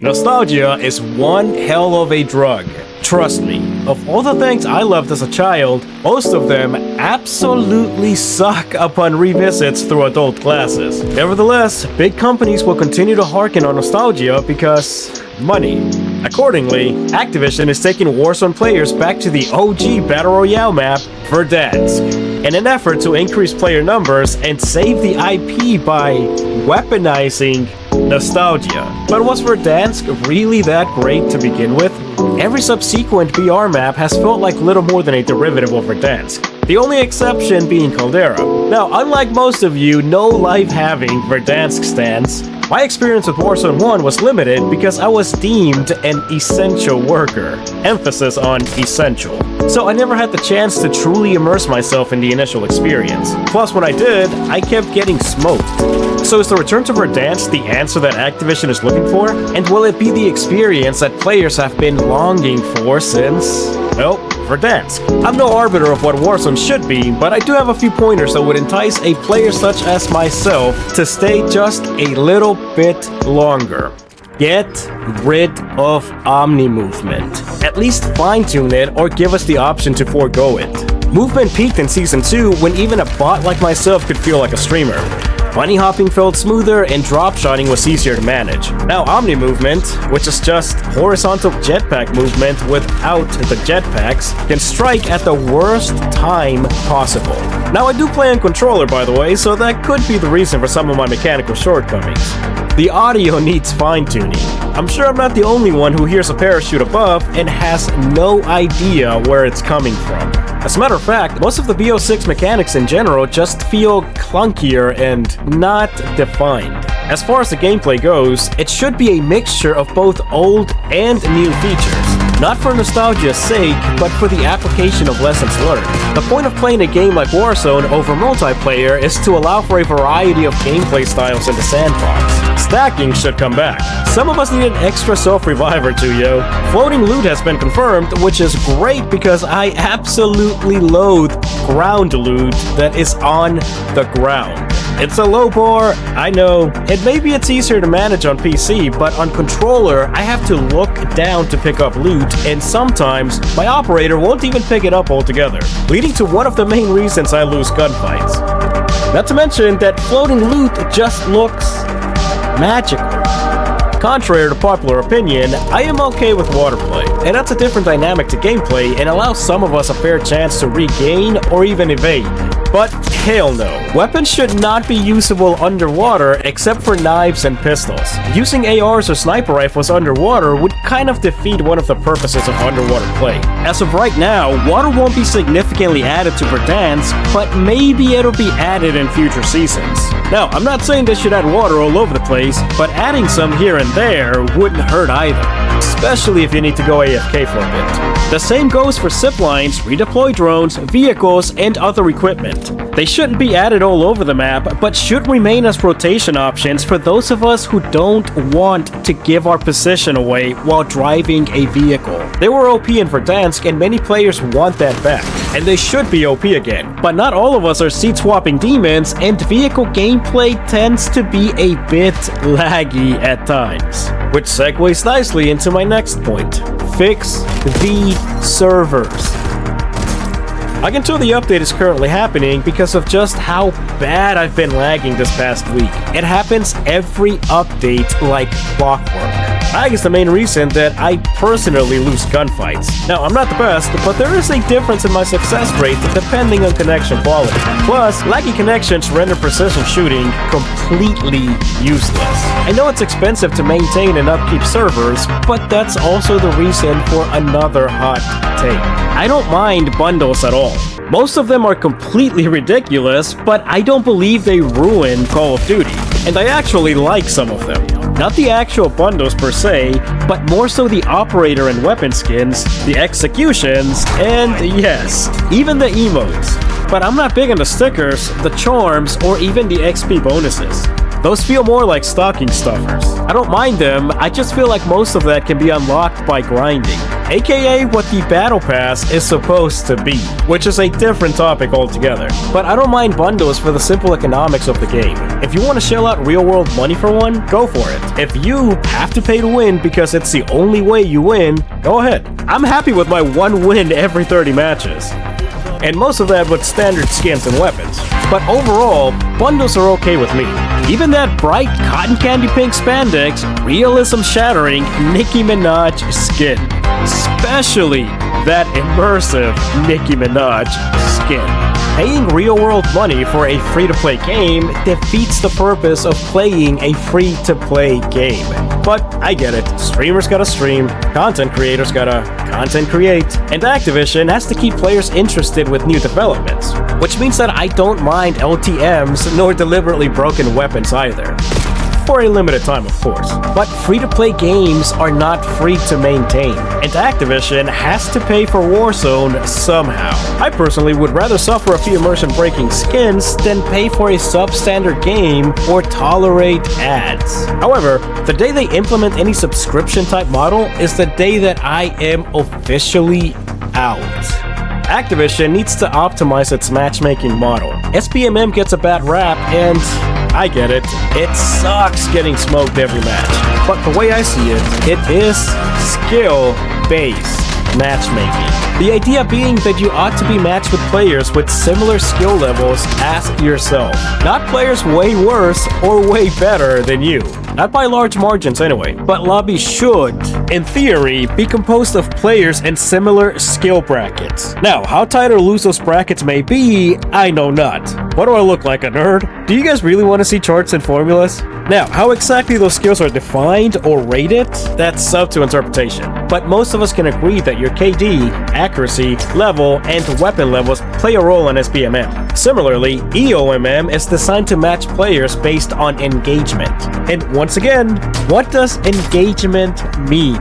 Nostalgia is one hell of a drug. Trust me, of all the things I loved as a child, most of them absolutely suck upon revisits through adult glasses. Nevertheless, big companies will continue to harken on nostalgia because money. Accordingly, Activision is taking Warzone players back to the OG Battle Royale map, Verdansk, in an effort to increase player numbers and save the IP by weaponizing nostalgia. But was Verdansk really that great to begin with? Every subsequent BR map has felt like little more than a derivative of Verdansk, the only exception being Caldera. Now, unlike most of you no-life-having Verdansk stans, my experience with Warzone 1 was limited because I was deemed an essential worker. Emphasis on essential. So I never had the chance to truly immerse myself in the initial experience. Plus, when I did, I kept getting smoked. So is the return to Verdansk the answer that Activision is looking for? And will it be the experience that players have been longing for since, well, Verdansk? I'm no arbiter of what Warzone should be, but I do have a few pointers that would entice a player such as myself to stay just a little bit longer. Get rid of omnimovement. At least fine-tune it or give us the option to forego it. Movement peaked in Season 2 when even a bot like myself could feel like a streamer. Bunny hopping felt smoother and drop shotting was easier to manage. Now omni-movement, which is just horizontal jetpack movement without the jetpacks, can strike at the worst time possible. Now I do play on controller, by the way, so that could be the reason for some of my mechanical shortcomings. The audio needs fine-tuning. I'm sure I'm not the only one who hears a parachute above and has no idea where it's coming from. As a matter of fact, most of the BO6 mechanics in general just feel clunkier and not defined. As far as the gameplay goes, it should be a mixture of both old and new features. Not for nostalgia's sake, but for the application of lessons learned. The point of playing a game like Warzone over multiplayer is to allow for a variety of gameplay styles in the sandbox. Stacking should come back. Some of us need an extra self-revive or two, yo. Floating loot has been confirmed, which is great because I absolutely loathe ground loot that is on the ground. It's a low bar, I know, and maybe it's easier to manage on PC, but on controller, I have to look down to pick up loot, and sometimes my operator won't even pick it up altogether, leading to one of the main reasons I lose gunfights. Not to mention that floating loot just looks magical. Contrary to popular opinion, I am okay with water play, and that's a different dynamic to gameplay and allows some of us a fair chance to regain or even evade. But hell no. Weapons should not be usable underwater except for knives and pistols. Using ARs or sniper rifles underwater would kind of defeat one of the purposes of underwater play. As of right now, water won't be significantly added to Verdansk, but maybe it'll be added in future seasons. Now, I'm not saying they should add water all over the place, but adding some here and there wouldn't hurt either. Especially if you need to go AFK for a bit. The same goes for ziplines, redeploy drones, vehicles, and other equipment. They shouldn't be added all over the map, but should remain as rotation options for those of us who don't want to give our position away while driving a vehicle. They were OP in Verdansk, and many players want that back. And they should be OP again. But not all of us are seat-swapping demons, and vehicle gameplay tends to be a bit laggy at times. Which segues nicely into my next point. Fix the servers. I can tell the update is currently happening because of just how bad I've been lagging this past week. It happens every update like clockwork. Lag is the main reason that I personally lose gunfights. Now, I'm not the best, but there is a difference in my success rate depending on connection quality. Plus, laggy connections render precision shooting completely useless. I know it's expensive to maintain and upkeep servers, but that's also the reason for another hot take. I don't mind bundles at all. Most of them are completely ridiculous, but I don't believe they ruin Call of Duty, and I actually like some of them. Not the actual bundles per se, but more so the operator and weapon skins, the executions, and yes, even the emotes. But I'm not big on the stickers, the charms, or even the XP bonuses. Those feel more like stocking stuffers. I don't mind them, I just feel like most of that can be unlocked by grinding. aka what the Battle Pass is supposed to be, which is a different topic altogether. But I don't mind bundles for the simple economics of the game. If you want to shell out real-world money for one, go for it. If you have to pay to win because it's the only way you win, go ahead. I'm happy with my one win every 30 matches. And most of that with standard skins and weapons. But overall, bundles are okay with me. Even that bright cotton candy pink spandex, realism-shattering Nicki Minaj skin. Especially that immersive Nicki Minaj skin. Paying real-world money for a free-to-play game defeats the purpose of playing a free-to-play game. But I get it, streamers gotta stream, content creators gotta content create, and Activision has to keep players interested with new developments. Which means that I don't mind LTMs nor deliberately broken weapons either. For a limited time, of course. But free-to-play games are not free to maintain, and Activision has to pay for Warzone somehow. I personally would rather suffer a few immersion-breaking skins than pay for a substandard game or tolerate ads. However, the day they implement any subscription-type model is the day that I am officially out. Activision needs to optimize its matchmaking model. SBMM gets a bad rap, and I get it. It sucks getting smoked every match. But the way I see it, it is skill-based matchmaking. The idea being that you ought to be matched with players with similar skill levels as yourself. Not players way worse or way better than you. Not by large margins anyway. But lobbies should, in theory, be composed of players in similar skill brackets. Now, how tight or loose those brackets may be, I know not. What do I look like, a nerd? Do you guys really want to see charts and formulas? Now, how exactly those skills are defined or rated, that's up to interpretation. But most of us can agree that your KD, accuracy, level, and weapon levels play a role in SBMM. Similarly, EOMM is designed to match players based on engagement. And once again, what does engagement mean?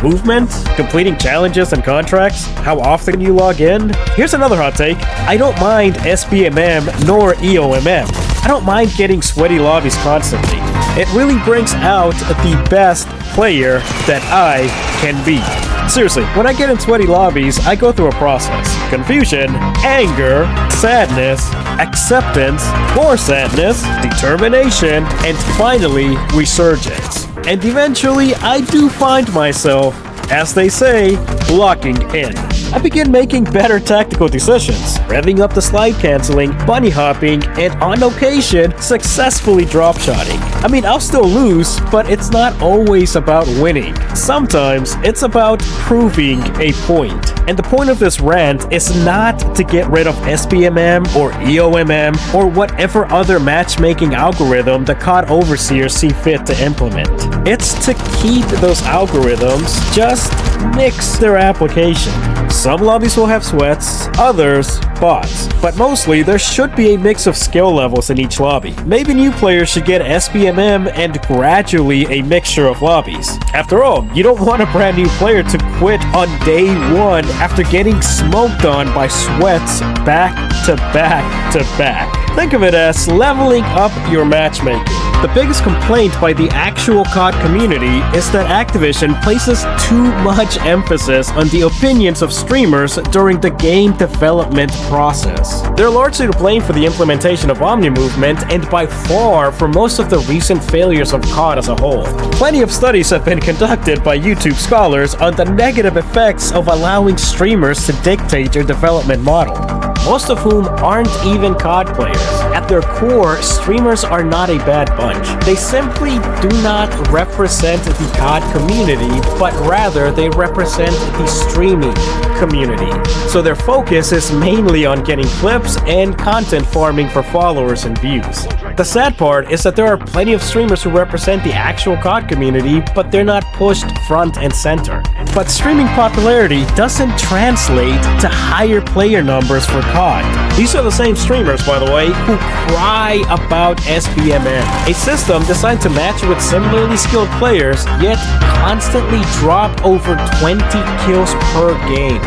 Movement? Completing challenges and contracts? How often you log in? Here's another hot take. I don't mind SBMM nor EOMM. I don't mind getting sweaty lobbies constantly. It really brings out the best player that I can be. Seriously, when I get in sweaty lobbies, I go through a process. Confusion, anger, sadness, acceptance, more sadness, determination, and finally, resurgence. And eventually, I do find myself, as they say, locking in. I begin making better tactical decisions, revving up the slide canceling, bunny hopping, and on occasion, successfully drop-shotting. I mean, I'll still lose, but it's not always about winning. Sometimes, it's about proving a point. And the point of this rant is not to get rid of SBMM or EOMM or whatever other matchmaking algorithm the COD overseers see fit to implement. It's to keep those algorithms, just mix their application. Some lobbies will have sweats, others bots, but mostly there should be a mix of skill levels in each lobby. Maybe new players should get SBMM and gradually a mixture of lobbies. After all, you don't want a brand new player to quit on day one after getting smoked on by sweats back to back to back. Think of it as leveling up your matchmaking. The biggest complaint by the actual COD community is that Activision places too much emphasis on the opinions of streamers during the game development process. They're largely to blame for the implementation of omnimovement and by far for most of the recent failures of COD as a whole. Plenty of studies have been conducted by YouTube scholars on the negative effects of allowing streamers to dictate your development model, most of whom aren't even COD players. At their core, streamers are not a bad bunch. They simply do not represent the COD community, but rather they represent the streaming community. So their focus is mainly on getting clips and content farming for followers and views. The sad part is that there are plenty of streamers who represent the actual COD community, but they're not pushed front and center. But streaming popularity doesn't translate to higher player numbers for COD. These are the same streamers, by the way, who cry about SBMM, a system designed to match with similarly skilled players, yet constantly drop over 20 kills per game.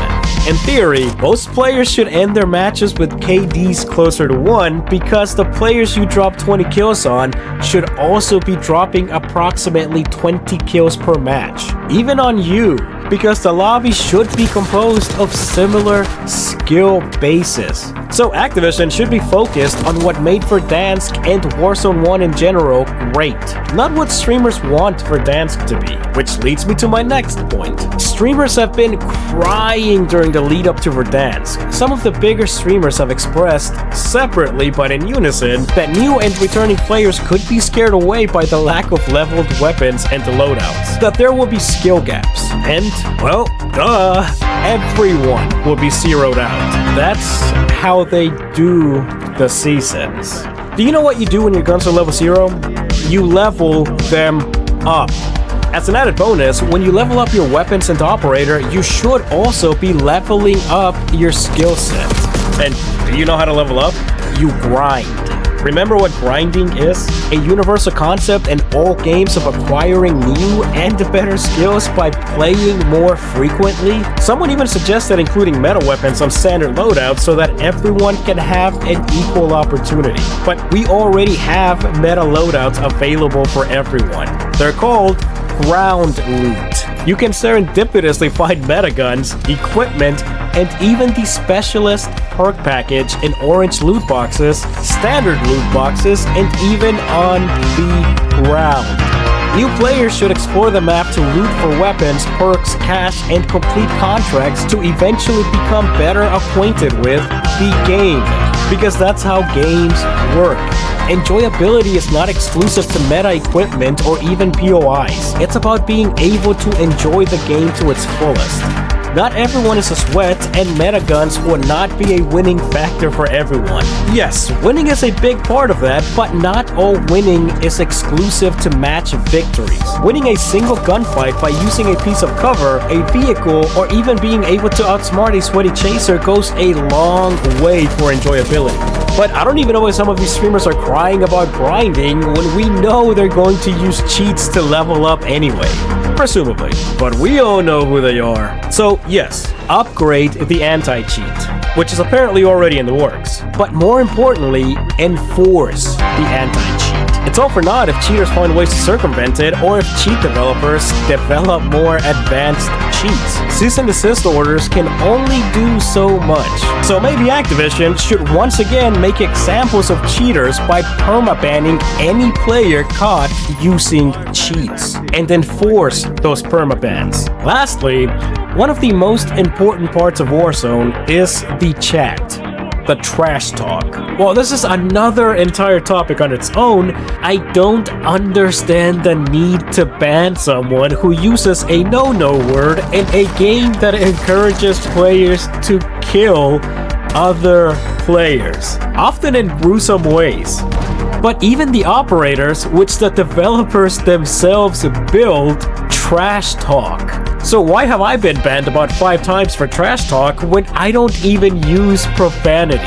In theory, most players should end their matches with KDs closer to 1 because the players you drop 20 kills on should also be dropping approximately 20 kills per match. Even on you, because the lobby should be composed of similar skill bases. So Activision should be focused on what made Verdansk and Warzone 1 in general great, not what streamers want Verdansk to be. Which leads me to my next point. Streamers have been crying during the lead up to Verdansk. Some of the bigger streamers have expressed, separately but in unison, that new and returning players could be scared away by the lack of leveled weapons and loadouts, that there will be skill gaps, and, well, duh, everyone will be zeroed out. That's how they do the seasons. Do you know what you do when your guns are level 0? You level them up. As an added bonus, when you level up your weapons and operator, you should also be leveling up your skill set. And do you know how to level up? You grind. Remember what grinding is? A universal concept in all games of acquiring new and better skills by playing more frequently. Someone even suggested including meta weapons on standard loadouts so that everyone can have an equal opportunity. But we already have meta loadouts available for everyone. They're called ground loot. You can serendipitously find meta guns, equipment, and even the specialist perk package in orange loot boxes, standard loot boxes, and even on the ground. New players should explore the map to loot for weapons, perks, cash, and complete contracts to eventually become better acquainted with the game. Because that's how games work. Enjoyability is not exclusive to meta equipment or even POIs. It's about being able to enjoy the game to its fullest. Not everyone is a sweat, and meta guns will not be a winning factor for everyone. Yes, winning is a big part of that, but not all winning is exclusive to match victories. Winning a single gunfight by using a piece of cover, a vehicle, or even being able to outsmart a sweaty chaser goes a long way for enjoyability. But I don't even know why some of these streamers are crying about grinding when we know they're going to use cheats to level up anyway. Presumably. But we all know who they are. So yes, upgrade the anti-cheat, which is apparently already in the works. But more importantly, enforce the anti-cheat. It's all for naught if cheaters find ways to circumvent it, or if cheat developers develop more advanced cheats. Cease and desist orders can only do so much. So maybe Activision should once again make examples of cheaters by permabanning any player caught using cheats, and enforce those permabans. Lastly, one of the most important parts of Warzone is the chat. The trash talk. Well, this is another entire topic on its own. I don't understand the need to ban someone who uses a no-no word in a game that encourages players to kill other players, often in gruesome ways. But even the operators, which the developers themselves build, trash talk. So why have I been banned about 5 times for trash talk when I don't even use profanity?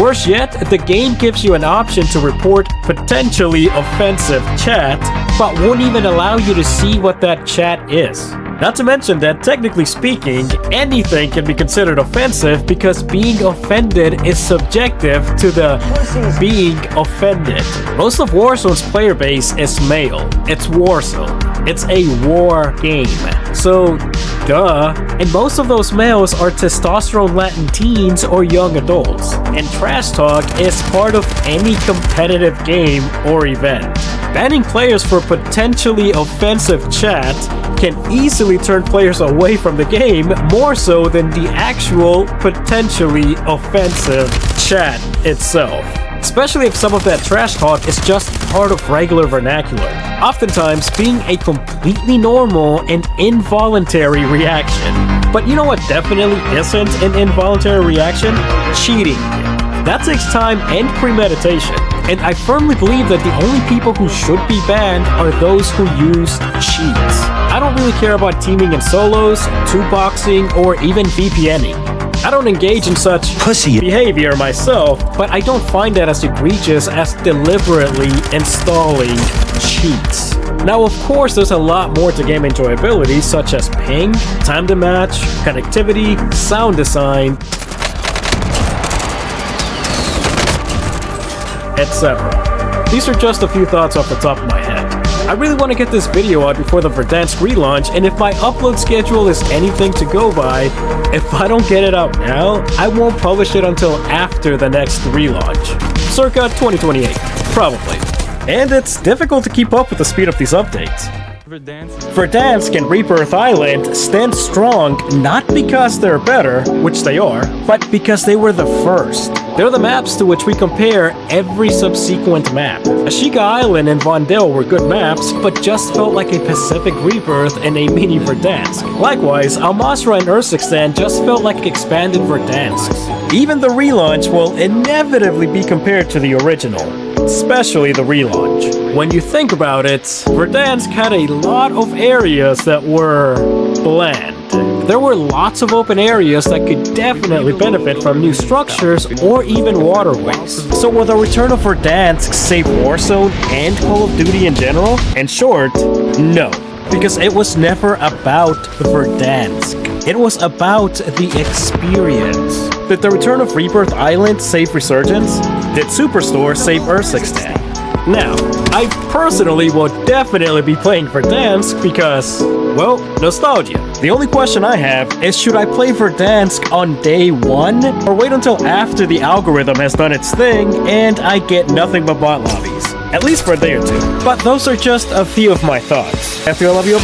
Worse yet, the game gives you an option to report potentially offensive chat, but won't even allow you to see what that chat is. Not to mention that, technically speaking, anything can be considered offensive because being offended is subjective to the being offended. Most of Warzone's player base is male. It's Warzone. It's a war game. So, duh. And most of those males are testosterone-laden teens or young adults. And trash talk is part of any competitive game or event. Banning players for potentially offensive chat can easily turn players away from the game more so than the actual potentially offensive chat itself. Especially if some of that trash talk is just part of regular vernacular. Oftentimes being a completely normal and involuntary reaction. But you know what definitely isn't an involuntary reaction? Cheating. That takes time and premeditation. And I firmly believe that the only people who should be banned are those who use cheats. I don't really care about teaming in solos, two-boxing, or even VPNing. I don't engage in such pussy behavior myself, but I don't find that as egregious as deliberately installing cheats. Now, of course, there's a lot more to game enjoyability, such as ping, time to match, connectivity, sound design, etc. These are just a few thoughts off the top of my head. I really want to get this video out before the Verdansk relaunch, and if my upload schedule is anything to go by, if I don't get it out now, I won't publish it until after the next relaunch. Circa 2028, probably. And it's difficult to keep up with the speed of these updates. Verdansk and Rebirth Island stand strong not because they're better, which they are, but because they were the first. They're the maps to which we compare every subsequent map. Ashika Island and Vondel were good maps, but just felt like a Pacific Rebirth and a mini Verdansk. Likewise, Al-Masra and Urzikstan just felt like expanded Verdansks. Even the relaunch will inevitably be compared to the original, especially the relaunch. When you think about it, Verdansk had a lot of areas that were bland. There were lots of open areas that could definitely benefit from new structures or even waterways. So will the return of Verdansk save Warzone and Call of Duty in general? In short, no. Because it was never about Verdansk. It was about the experience. Did the return of Rebirth Island save Resurgence? Did Superstore save Urzikstan? Now, I personally will definitely be playing Verdansk because, well, nostalgia. The only question I have is, should I play Verdansk on day 1 or wait until after the algorithm has done its thing and I get nothing but bot lobbies? At least for a day or two. But those are just a few of my thoughts. After I love you, bye.